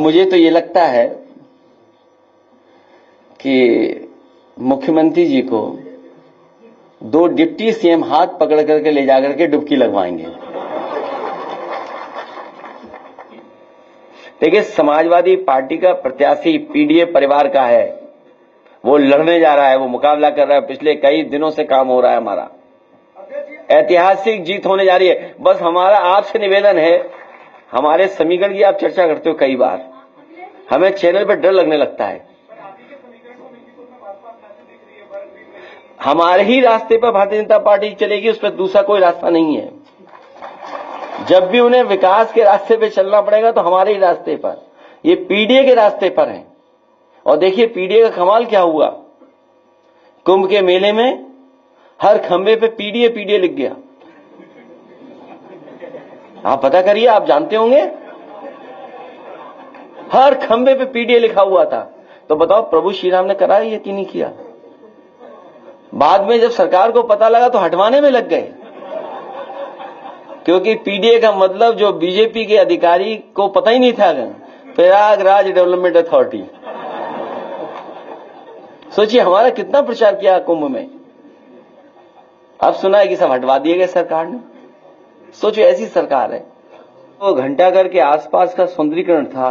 मुझे तो ये लगता है कि मुख्यमंत्री जी को 2 डिप्टी सीएम हाथ पकड़ करके ले जाकर के डुबकी लगवाएंगे। देखिए, समाजवादी पार्टी का प्रत्याशी पीडीए परिवार का है, वो लड़ने जा रहा है, वो मुकाबला कर रहा है। पिछले कई दिनों से काम हो रहा है हमारा, ऐतिहासिक जीत होने जा रही है। बस हमारा आपसे निवेदन है, हमारे समीकरण की आप चर्चा करते हो कई बार, हमें चैनल पर डर लगने लगता है। हमारे ही रास्ते पर भारतीय जनता पार्टी चलेगी, उस पर दूसरा कोई रास्ता नहीं है। जब भी उन्हें विकास के रास्ते पे चलना पड़ेगा तो हमारे ही रास्ते पर, ये पीडीए के रास्ते पर है। और देखिए पीडीए का कमाल क्या हुआ, कुंभ के मेले में हर खंबे पे पीडीए पीडीए लिख गया। आप पता करिए, आप जानते होंगे, हर खंबे पे पीडीए लिखा हुआ था। तो बताओ प्रभु श्री राम ने करा ये कि नहीं किया? बाद में जब सरकार को पता लगा तो हटवाने में लग गए, क्योंकि पीडीए का मतलब जो बीजेपी के अधिकारी को पता ही नहीं था, प्रयागराज डेवलपमेंट अथॉरिटी। सोचिए हमारा कितना प्रचार किया कुंभ में, अब सुना है कि सब हटवा दिए गए सरकार ने। सोचिए ऐसी सरकार है। वो घंटाघर के आसपास का सौंदर्यीकरण था,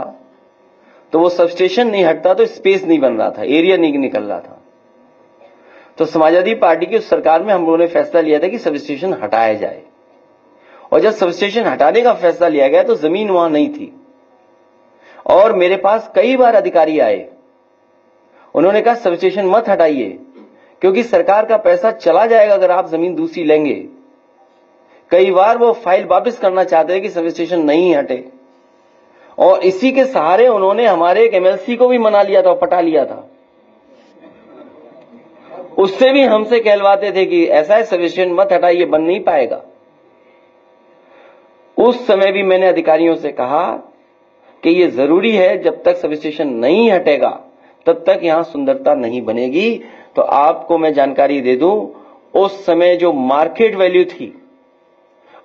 तो वो सबस्टेशन नहीं हटता तो स्पेस नहीं बन रहा था, एरिया नहीं निकल रहा था। तो समाजवादी पार्टी की उस सरकार में हम लोगों ने फैसला लिया था कि सबस्टेशन हटाया जाए। और जब सबस्टेशन हटाने का फैसला लिया गया तो जमीन वहां नहीं थी, और मेरे पास कई बार अधिकारी आए, उन्होंने कहा सबस्टेशन मत हटाइए, क्योंकि सरकार का पैसा चला जाएगा अगर आप जमीन दूसरी लेंगे। कई बार वो फाइल वापस करना चाहते हैं कि सबस्टेशन नहीं हटे, और इसी के सहारे उन्होंने हमारे एक एमएलसी को भी मना लिया था, पटा लिया था। उससे भी हमसे कहलवाते थे कि ऐसा है सबस्टेशन मत हटाइए, बन नहीं पाएगा। उस समय भी मैंने अधिकारियों से कहा कि ये जरूरी है, जब तक सबस्टेशन नहीं हटेगा तब तक यहां सुंदरता नहीं बनेगी। तो आपको मैं जानकारी दे दूं, उस समय जो मार्केट वैल्यू थी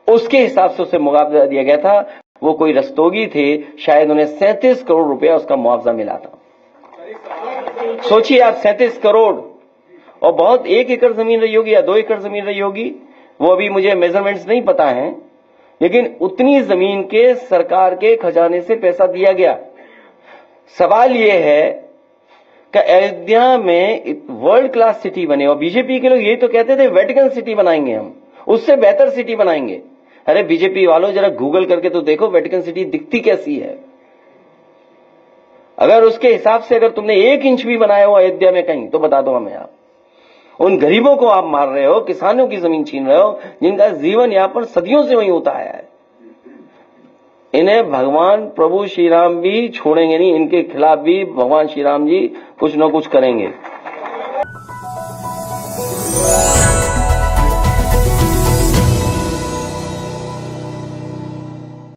उसके हिसाब से उसे मुआवजा दिया गया था। वो कोई रस्तोगी थे, शायद उन्हें 37 करोड़ रुपया उसका मुआवजा मिला था। सोचिए आप, 37 करोड़, और बहुत 1 एकड़ जमीन रही होगी या 2 एकड़ जमीन रही होगी, वो अभी मुझे मेजरमेंट्स नहीं पता है, लेकिन उतनी जमीन के सरकार के खजाने से पैसा दिया गया। सवाल यह है कि अयोध्या में वर्ल्ड क्लास सिटी बने, और बीजेपी के लोग यही तो कहते थे वेटिकन सिटी बनाएंगे हम, उससे बेहतर सिटी बनाएंगे। अरे बीजेपी वालों, जरा गूगल करके तो देखो वेटिकन सिटी दिखती कैसी है। अगर उसके हिसाब से अगर तुमने 1 इंच भी बनाया हो अयोध्या में कहीं, तो बता दो हमें। आप उन गरीबों को आप मार रहे हो, किसानों की जमीन छीन रहे हो, जिनका जीवन यापन सदियों से वहीं होता आया है। इन्हें भगवान प्रभु श्री राम भी छोड़ेंगे नहीं, इनके खिलाफ भी भगवान श्री राम जी कुछ न कुछ करेंगे।